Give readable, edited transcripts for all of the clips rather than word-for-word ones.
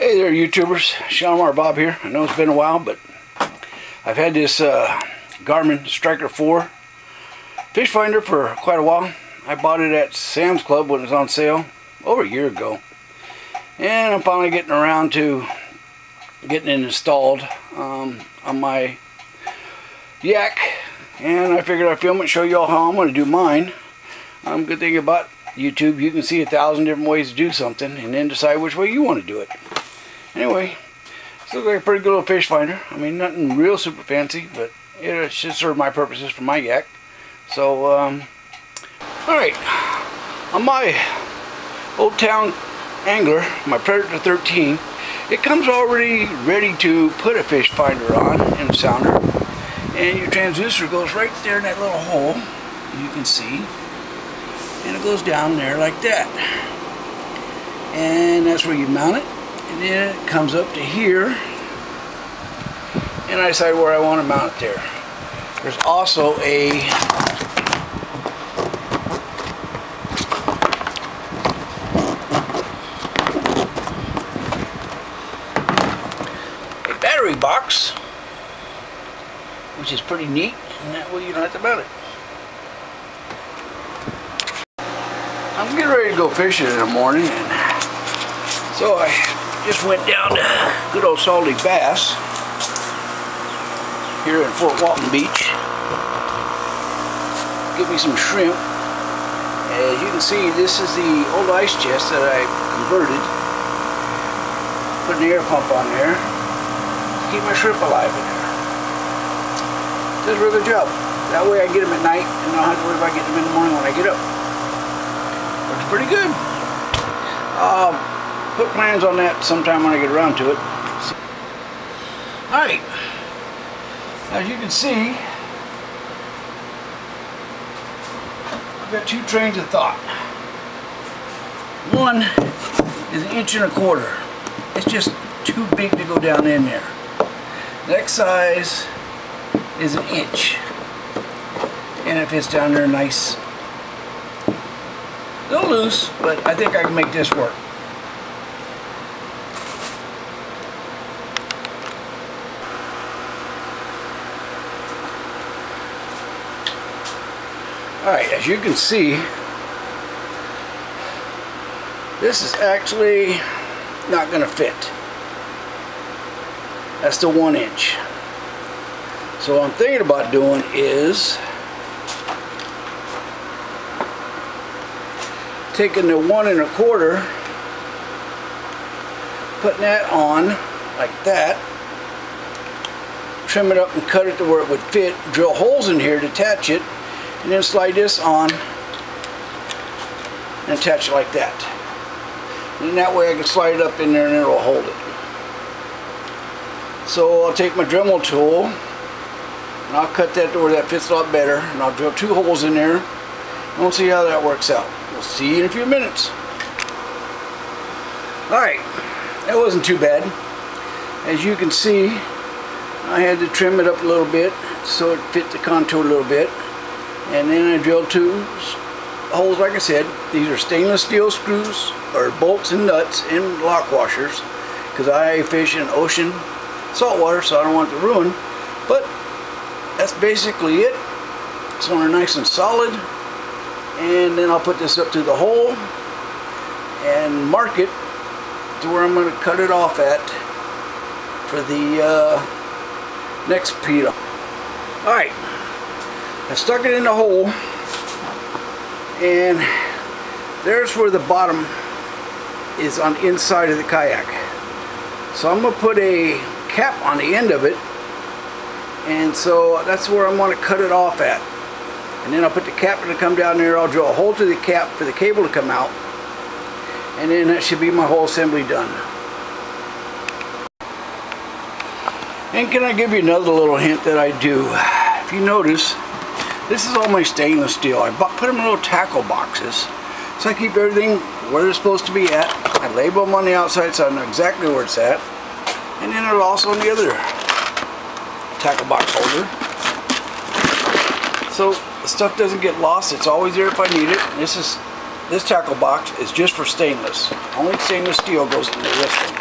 Hey there, YouTubers. Shalimar Bob here. I know it's been a while, but I've had this Garmin Striker 4 fish finder for quite a while. I bought it at Sam's Club when it was on sale over a year ago, and I'm finally getting around to getting it installed on my Kayak, and I figured I'd film it and show you all how I'm going to do mine. Good thing about YouTube, you can see 1,000 different ways to do something and then decide which way you want to do it. Anyway, this looks like a pretty good little fish finder. I mean, nothing real super fancy, but it should serve my purposes for my yak. So, alright, on my Old Town Angler, my Predator 13, it comes already ready to put a fish finder on and a sounder, and your transducer goes right there in that little hole, you can see, and it goes down there like that, and that's where you mount it. And then it comes up to here, and I decide where I want to mount it there. There's also a battery box, which is pretty neat, and that way you don't have to mount it. I'm getting ready to go fishing in the morning, and so I just went down to good old Salty Bass here in Fort Walton Beach. Get me some shrimp. As you can see, this is the old ice chest that I converted. Put an air pump on there to keep my shrimp alive in there. Does a real good job. That way I can get them at night and I don't have to worry about getting them in the morning when I get up. Looks pretty good. Put plans on that sometime when I get around to it. Alright, as you can see, I've got two trains of thought. One is 1.25 inches. It's just too big to go down in there. Next size is 1 inch, and it fits down there nice. A little loose, but I think I can make this work. Alright, as you can see, this is actually not going to fit. That's the 1 inch. So what I'm thinking about doing is taking the 1 1/4, putting that on like that, trim it up and cut it to where it would fit, drill holes in here to attach it, and then slide this on and attach it like that. And that way I can slide it up in there and it will hold it. So I'll take my Dremel tool and I'll cut that to where that fits a lot better, and I'll drill 2 holes in there, and we'll see how that works out. We'll see you in a few minutes. Alright, that wasn't too bad. As you can see, I had to trim it up a little bit so it fit the contour a little bit. And then I drilled 2 holes, like I said. These are stainless steel screws, or bolts and nuts and lock washers, because I fish in ocean saltwater, so I don't want it to ruin. But that's basically it. So they're nice and solid. And then I'll put this up to the hole and mark it to where I'm going to cut it off at for the next petal. Alright. I stuck it in the hole, and there's where the bottom is on the inside of the kayak. So I'm going to put a cap on the end of it, and so that's where I'm going to cut it off at. And then I'll put the cap to come down there, I'll drill a hole to the cap for the cable to come out, and then that should be my whole assembly done. And can I give you another little hint that I do? If you notice, this is all my stainless steel. I put them in little tackle boxes, so I keep everything where they're supposed to be at. I label them on the outside so I know exactly where it's at. And then they're also in the other tackle box holder. So the stuff doesn't get lost. It's always there if I need it. This tackle box is just for stainless. Only stainless steel goes into this one.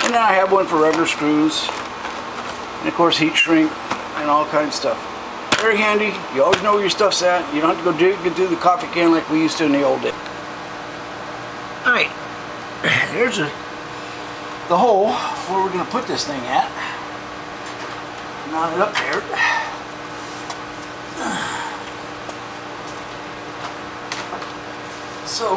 And then I have one for regular screws. And of course heat shrink and all kinds of stuff. Very handy. You always know where your stuff's at. You don't have to go dig through the coffee can like we used to in the old days. Alright, there's the hole where we're going to put this thing at. Mount it up there. So,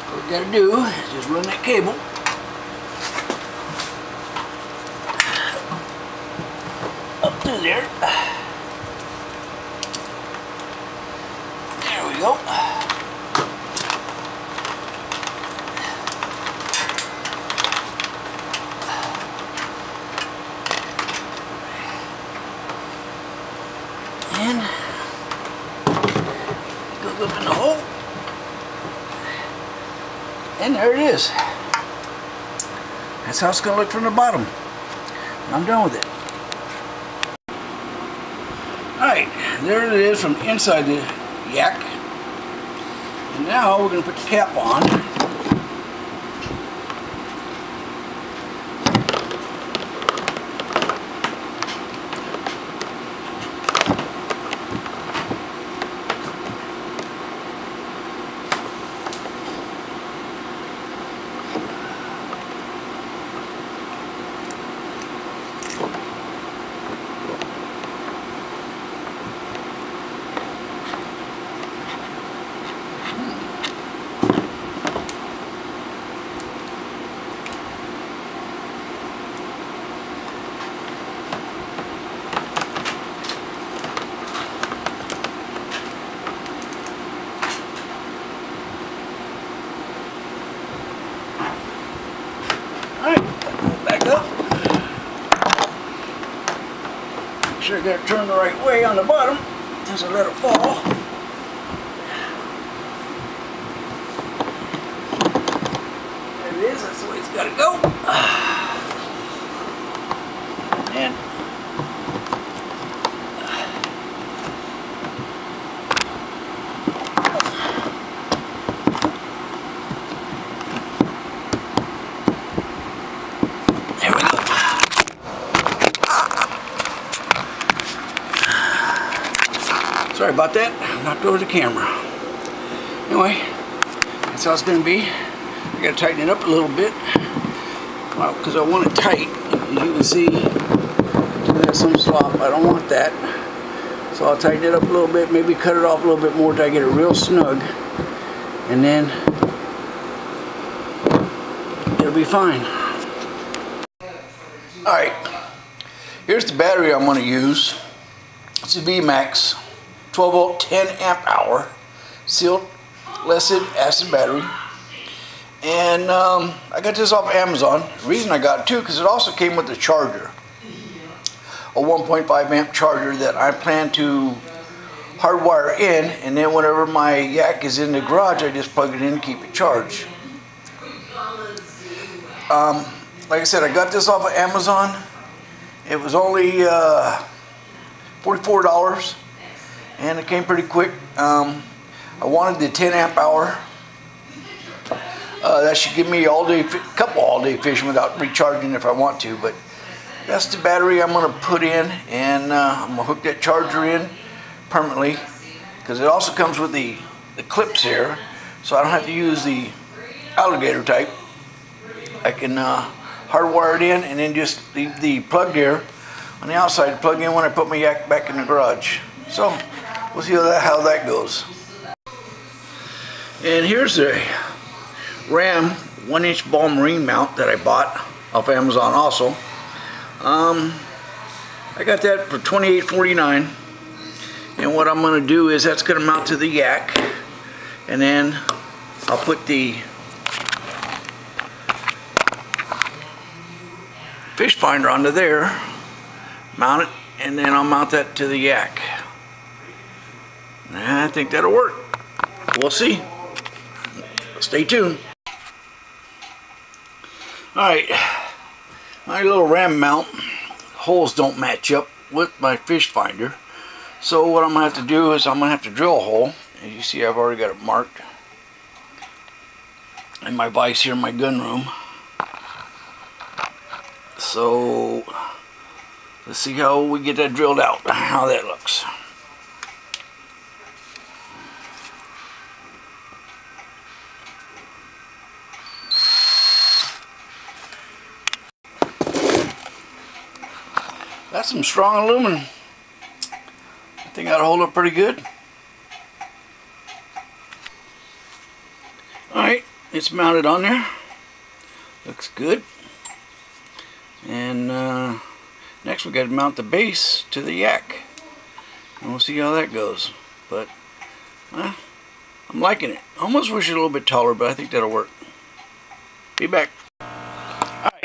what we got to do is just run that cable up through there. There we go. And it goes up in the hole. And there it is. That's how it's going to look from the bottom. I'm done with it. Alright, there it is from inside the yak. And now we're going to put the cap on. Back up. Make sure I got it turned the right way on the bottom as I let it fall. There it is, that's the way it's got to go. And sorry about that, I knocked over the camera. Anyway, that's how it's going to be. I got to tighten it up a little bit. Well, because I want it tight. As you can see, there's some slop. I don't want that. So I'll tighten it up a little bit, maybe cut it off a little bit more till I get it real snug. And then it'll be fine. Alright, here's the battery I'm going to use. It's a VMAX 12 volt 10 amp hour sealed lead acid battery, and I got this off Amazon. The reason I got it too, because it also came with a charger, a 1.5 amp charger that I plan to hardwire in, and then whenever my yak is in the garage I just plug it in and keep it charged. Like I said, I got this off of Amazon. It was only $44 and it came pretty quick. I wanted the 10 amp hour. That should give me couple all day fishing without recharging if I want to, but that's the battery I'm going to put in, and I'm going to hook that charger in permanently, because it also comes with the clips here, so I don't have to use the alligator type. I can hardwire it in and then just leave the plug there on the outside to plug in when I put my yak back in the garage. So we'll see how that goes. And here's a Ram 1-inch ball marine mount that I bought off Amazon also. I got that for $28.49, and what I'm going to do is that's going to mount to the yak, and then I'll put the fish finder onto there, mount it, and then I'll mount that to the yak. And I think that'll work. We'll see. Stay tuned. Alright, my little Ram mount holes don't match up with my fish finder, so what I'm going to have to do is I'm going to have to drill a hole, As you see, I've already got it marked in my vise here in my gun room. So let's see how we get that drilled out, how that looks. That's some strong aluminum. I think that'll hold up pretty good. Alright, it's mounted on there. Looks good. And next we got to mount the base to the yak. And we'll see how that goes. But I'm liking it. Almost wish it a little bit taller, but I think that'll work. Be back. Alright.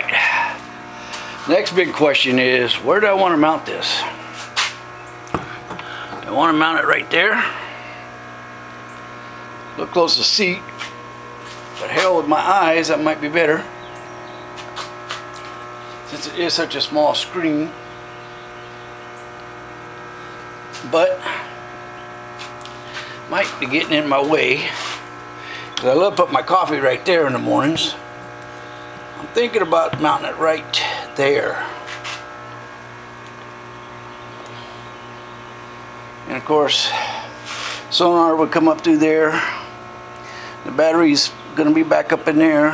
Next big question is, where do I want to mount this? I want to mount it right there. Look close to the seat. But hell, with my eyes, that might be better. Since it is such a small screen. But might be getting in my way. Because I love putting my coffee right there in the mornings. I'm thinking about mounting it right there. And of course, sonar would come up through there. The battery's going to be back up in there.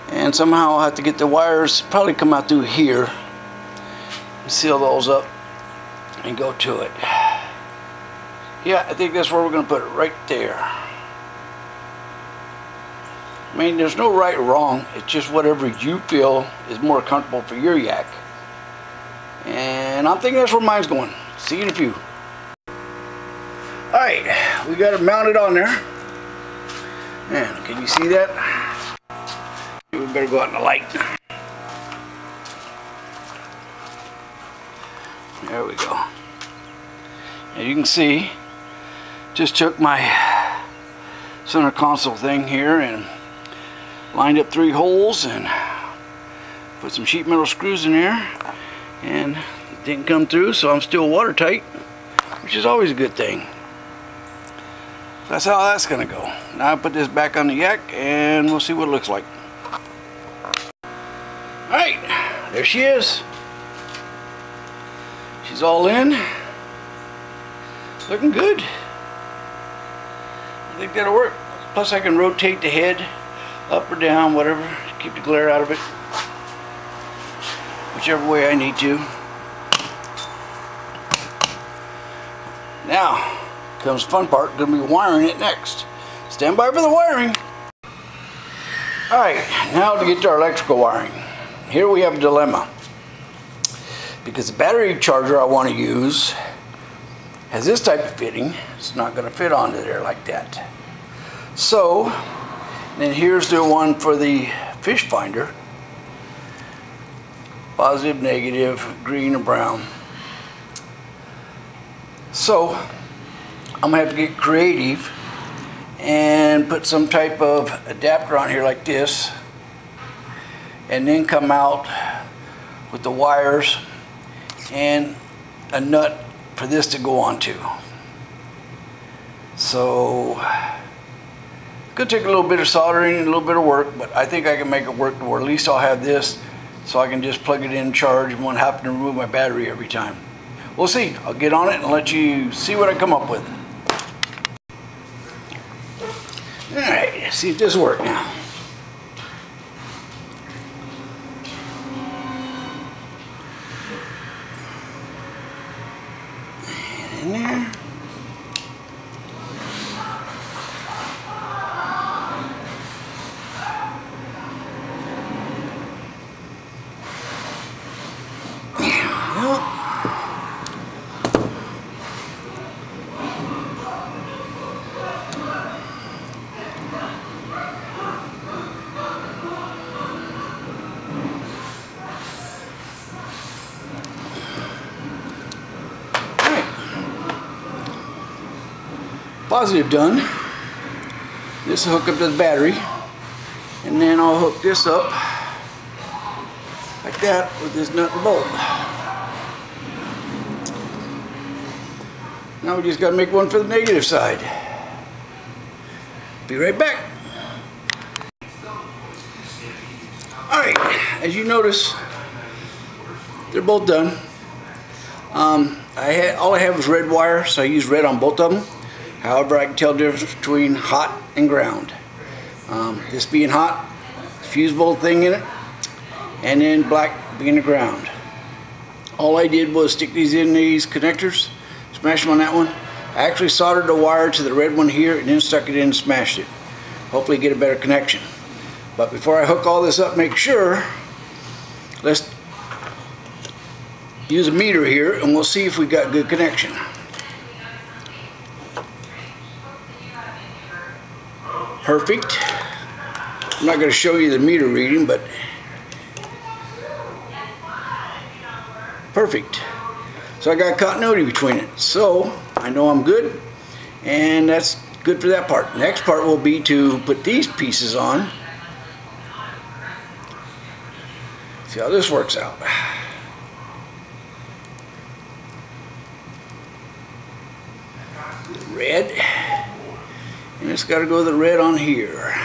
And somehow I'll have to get the wires, probably come out through here. Seal those up and go to it. Yeah, I think that's where we're going to put it, right there. I mean, there's no right or wrong. It's just whatever you feel is more comfortable for your yak. And I'm thinking that's where mine's going. See you in a few. Alright, we got it mounted on there. And can you see that? We better go out in the light. There we go. As you can see, just took my center console thing here and lined up 3 holes and put some sheet metal screws in there, and it didn't come through, so I'm still watertight, which is always a good thing. That's how that's gonna go. Now I'll put this back on the yak and we'll see what it looks like. Alright, there she is. She's all in. Looking good. I think that'll work. Plus I can rotate the head up or down, whatever, keep the glare out of it, whichever way I need to. Now comes the fun part. Gonna be wiring it next. Stand by for the wiring. Alright, now to get to our electrical wiring. Here we have a dilemma, because the battery charger I want to use has this type of fitting. It's not going to fit onto there like that. So then here's the one for the fish finder. Positive, negative, green and brown. So I'm going to have to get creative and put some type of adapter on here like this, and then come out with the wires and a nut for this to go onto. So it's gonna take a little bit of soldering and a little bit of work, but I think I can make it work to where at least I'll have this so I can just plug it in, charge, and won't have to remove my battery every time. We'll see. I'll get on it and let you see what I come up with. Alright, let's see if this works now. In there. Positive done. This will hook up to the battery, and then I'll hook this up like that with this nut and bolt. Now we just got to make one for the negative side. Be right back. Alright, as you notice, they're both done. All I have is red wire, so I use red on both of them. However, I can tell the difference between hot and ground. This being hot, fusible thing in it, and then black being the ground. All I did was stick these in these connectors, smash them on that one. I actually soldered the wire to the red one here and then stuck it in and smashed it. Hopefully get a better connection. But before I hook all this up, make sure, let's use a meter here and we'll see if we got good connection. Perfect. I'm not going to show you the meter reading, but perfect. So I got continuity between it. So I know I'm good, and that's good for that part. Next part will be to put these pieces on. See how this works out. Red, and it's got to go the red on here.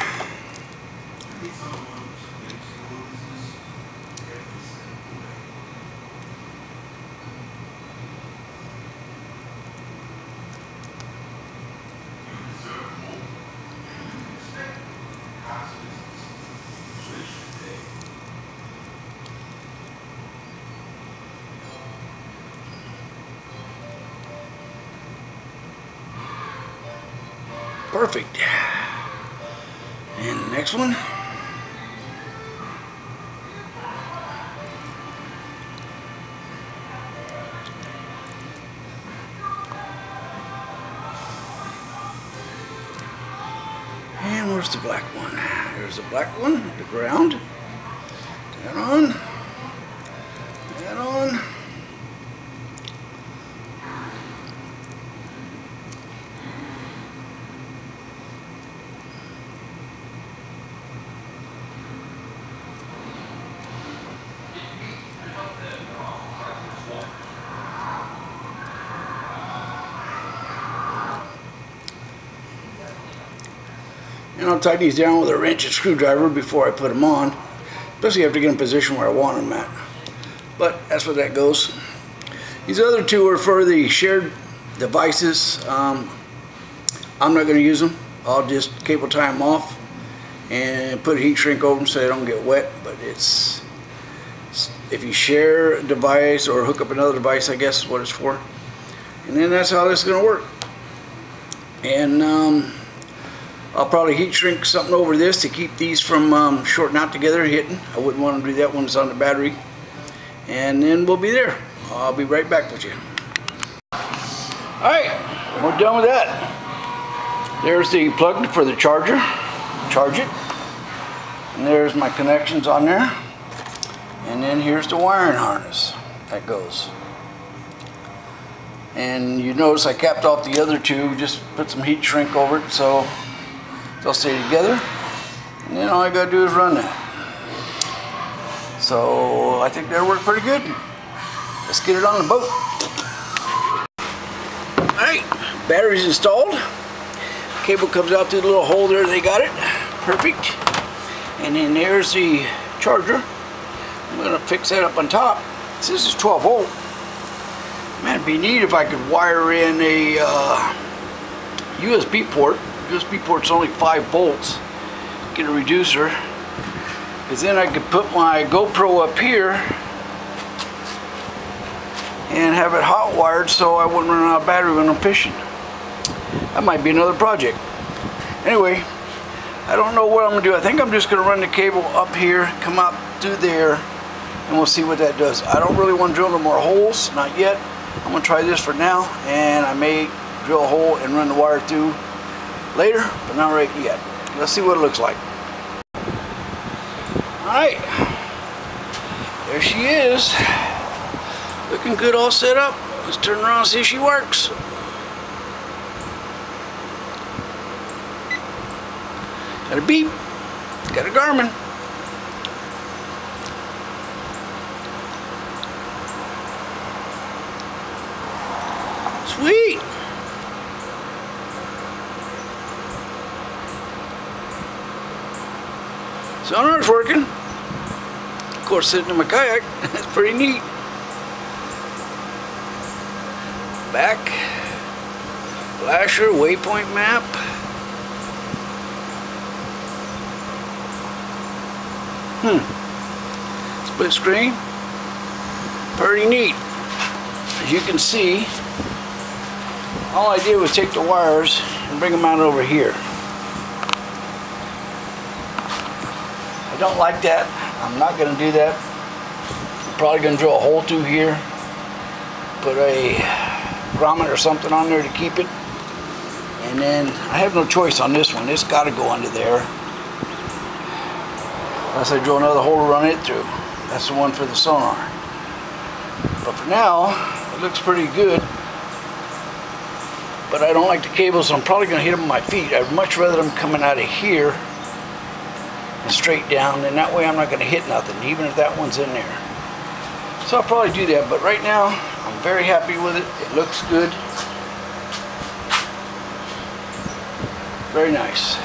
Perfect. And the next one. And where's the black one? There's the black one, the ground. That on. That on. And I'll tighten these down with a wrench and screwdriver before I put them on, especially after getting in a position where I want them at. But that's where that goes. These other two are for the shared devices. I'm not going to use them. I'll just cable tie them off and put a heat shrink over them so they don't get wet. But it's, if you share a device or hook up another device, I guess is what it's for. And then that's how this is going to work. And I'll probably heat shrink something over this to keep these from shorting out together and hitting. I wouldn't want to do that when it's on the battery. And then we'll be there. I'll be right back with you. Alright, we're done with that. There's the plug for the charger. Charge it. And there's my connections on there. And then here's the wiring harness that goes. And you notice I capped off the other two, just put some heat shrink over it so they'll stay together, and then all I gotta do is run that. So I think that'll work pretty good. Let's get it on the boat. Alright, battery's installed. Cable comes out through the little hole there, they got it. Perfect. And then there's the charger. I'm gonna fix that up on top. This is 12 volt. Man, it'd be neat if I could wire in a USB port. USB port's only 5 volts. Get a reducer, because then I could put my GoPro up here and have it hot wired so I wouldn't run out of battery when I'm fishing. That might be another project. Anyway, I don't know what I'm gonna do. I think I'm just gonna run the cable up here, come out through there, and we'll see what that does. I don't really want to drill no more holes, not yet. I'm gonna try this for now, and I may drill a hole and run the wire through later, but not right yet. Let's see what it looks like. Alright, there she is. Looking good, all set up. Let's turn around and see if she works. Got a beep. Got a Garmin. Sweet. Sonar's working. Of course, sitting in my kayak. That's pretty neat. Back. Flasher, waypoint map. Split screen. Pretty neat. As you can see, all I did was take the wires and bring them out over here. I don't like that. I'm not going to do that. I'm probably going to drill a hole through here, put a grommet or something on there to keep it, and then I have no choice on this one. It's got to go under there unless I drill another hole to run it through. That's the one for the sonar. But for now, it looks pretty good. But I don't like the cables, so I'm probably going to hit them with my feet. I'd much rather them coming out of here and straight down, and that way I'm not going to hit nothing, even if that one's in there. So I'll probably do that, but right now I'm very happy with it. It looks good. Very nice.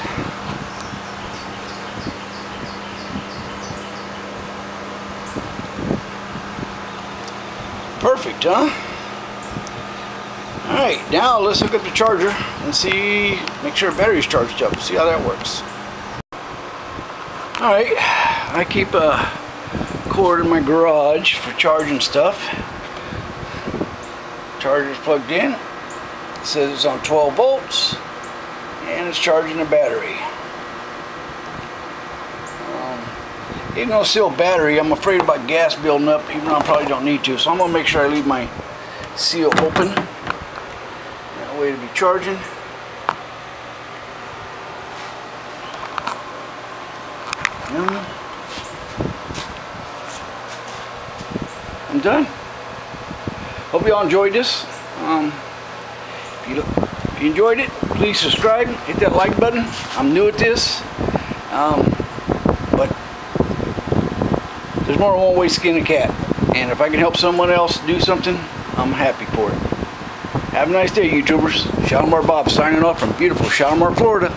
Perfect, huh? Alright, now let's hook up the charger and see, make sure the battery's charged up, see how that works. Alright, I keep a cord in my garage for charging stuff. Charger's plugged in. It says it's on 12 volts and it's charging the battery. Even though it's still a battery, I'm afraid about gas building up, even though I probably don't need to. So I'm going to make sure I leave my seal open. That way to be charging. I'm done. Hope you all enjoyed this. If you enjoyed it, please subscribe, hit that like button. I'm new at this, but there's more than one way to skin a cat, and if I can help someone else do something, I'm happy for it. Have a nice day, YouTubers. Shalimar Bob signing off from beautiful Shalimar, Florida.